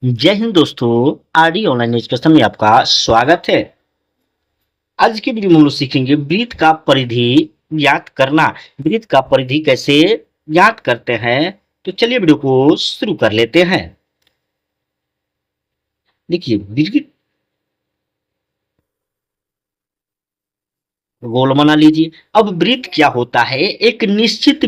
जय हिंद दोस्तों। RD online education में आपका स्वागत है। आज की वीडियो में हम लोग सीखेंगे वृत्त का परिधि ज्ञात करना। वृत्त का परिधि कैसे ज्ञात करते हैं, तो चलिए वीडियो को शुरू कर लेते हैं। देखिए वृत्त गोल बना लीजिए। अब वृत्त क्या होता है, एक निश्चित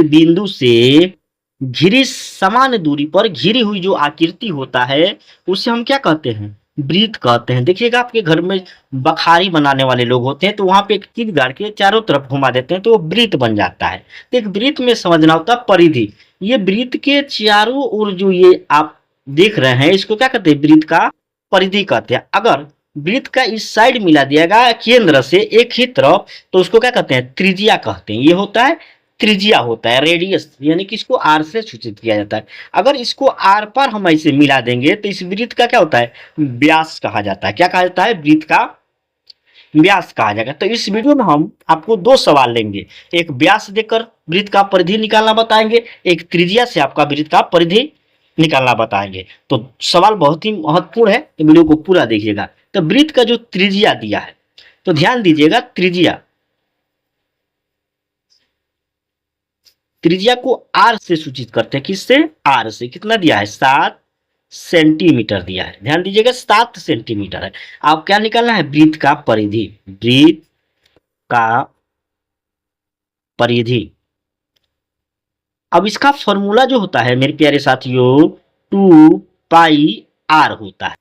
बिंदु से घिरी समान दूरी पर घिरी हुई जो आकृति होता है उसे हम क्या कहते हैं, वृत्त कहते हैं। देखिएगा आपके घर में बखारी बनाने वाले लोग होते हैं तो वहां पे एक चीज गाड़ के चारों तरफ घुमा देते हैं तो वो वृत्त बन जाता है। तो एक वृत्त में समझना होता है परिधि। ये वृत्त के चारों ओर जो ये आप देख रहे हैं इसको क्या कहते हैं, वृत्त का परिधि कहते हैं। अगर वृत्त का इस साइड मिला दिया गया केंद्र से एक ही तरफ तो उसको क्या कहते हैं, त्रिज्या कहते हैं। ये होता है त्रिज्या, होता है रेडियस, यानी कि इसको आर से सूचित किया जाता है। अगर इसको आर पर हम ऐसे मिला देंगे तो इस वृत्त का क्या होता है, व्यास कहा जाता है। क्या कहा जाता है, वृत्त का व्यास कहा जाएगा। तो इस वीडियो में हम आपको दो सवाल लेंगे, एक व्यास देकर वृत्त का परिधि निकालना बताएंगे, एक त्रिज्या से आपका वृत्त का परिधि निकालना बताएंगे। तो सवाल बहुत ही महत्वपूर्ण है, तो वीडियो को पूरा देखिएगा। तो वृत्त का जो त्रिज्या दिया है, तो ध्यान दीजिएगा, त्रिज्या त्रिज्या को आर से सूचित करते हैं। किससे, आर से। कितना दिया है, 7 सेंटीमीटर दिया है। ध्यान दीजिएगा 7 सेंटीमीटर है। आप क्या निकालना है, वृत्त का परिधि। वृत्त का परिधि। अब इसका फॉर्मूला जो होता है मेरे प्यारे साथियों, 2 पाई आर होता है।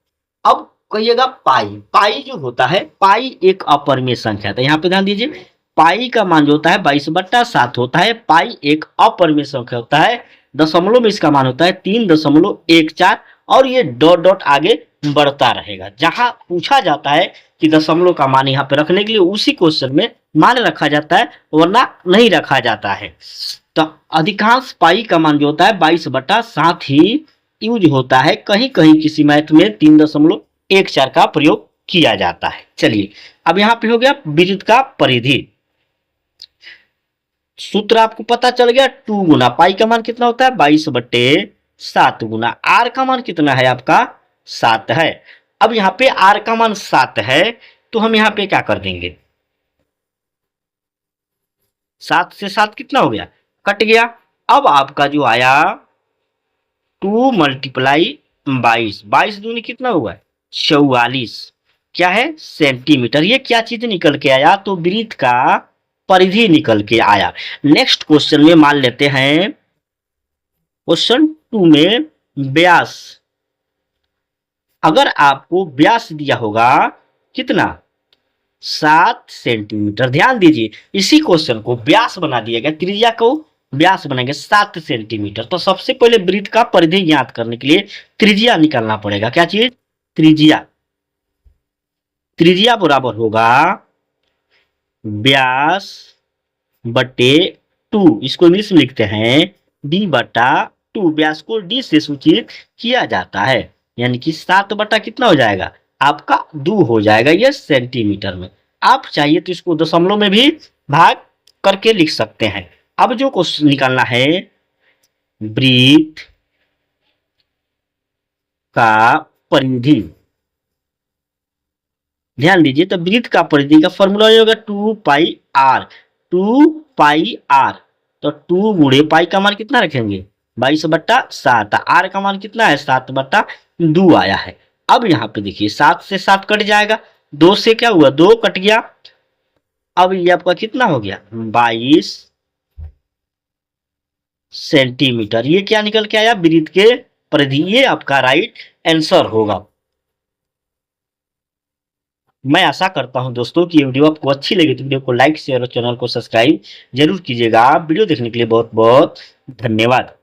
अब कहिएगा पाई, पाई जो होता है, पाई एक अपरिमेय संख्या है। यहाँ पे ध्यान दीजिए, पाई का मान जो होता है 22/7 होता है। पाई एक अपरिमेय संख्या होता है। दशमलव में इसका मान होता है 3.14 और ये डॉट डॉट आगे बढ़ता रहेगा। जहां पूछा जाता है कि दशमलव का मान यहाँ पे रखने के लिए उसी क्वेश्चन में मान रखा जाता है, वरना नहीं रखा जाता है। तो अधिकांश पाई का मान जो होता है 22/7 ही यूज होता है। कहीं कहीं किसी मैथ में 3.14 का प्रयोग किया जाता है। चलिए अब यहाँ पे हो गया वृत्त का परिधि। सूत्र आपको पता चल गया, 2 गुना पाई का मान कितना होता है, 22/7 गुना आर का मान कितना है आपका, 7 है। अब यहाँ पे आर का मान 7 है तो हम यहाँ पे क्या कर देंगे, 7 से 7 कितना हो गया, कट गया। अब आपका जो आया 2 मल्टीप्लाई 22, 22 दूनी कितना हुआ, 44। क्या है, सेंटीमीटर। ये क्या चीज निकल के आया, तो वृत्त का परिधि निकल के आया। नेक्स्ट क्वेश्चन में मान लेते हैं, क्वेश्चन 2 में व्यास। अगर आपको व्यास दिया होगा कितना, 7 सेंटीमीटर। ध्यान दीजिए इसी क्वेश्चन को व्यास बना दिया गया, त्रिज्या को व्यास बनाएंगे 7 सेंटीमीटर। तो सबसे पहले वृत्त का परिधि ज्ञात करने के लिए त्रिज्या निकालना पड़ेगा। क्या चीज, त्रिज्या। त्रिज्या बराबर होगा व्यास बटे 2, इसको इंग्लिश में लिखते हैं d/2। व्यास को d से सूचित किया जाता है, यानी कि 7 बटा कितना हो जाएगा आपका 2 हो जाएगा, ये सेंटीमीटर में। आप चाहिए तो इसको दशमलव में भी भाग करके लिख सकते हैं। अब जो क्वेश्चन निकालना है, वृत्त का परिधि। ध्यान दीजिए, तो वृत्त का परिधि का फॉर्मूला होगा 2 पाई आर। 2 पाई आर, तो 2 गुणे पाई का मान कितना रखेंगे, 22/7। आर का मान कितना है, 7/2 आया है। अब यहाँ पे देखिए 7 से 7 कट जाएगा, 2 से क्या हुआ, 2 कट गया। अब ये आपका कितना हो गया, 22 सेंटीमीटर। ये क्या निकल के आया, वृत्त के परिधि। ये आपका राइट आंसर होगा। मैं आशा करता हूं दोस्तों कि ये वीडियो आपको अच्छी लगी तो वीडियो को लाइक शेयर और चैनल को सब्सक्राइब जरूर कीजिएगा। वीडियो देखने के लिए बहुत बहुत धन्यवाद।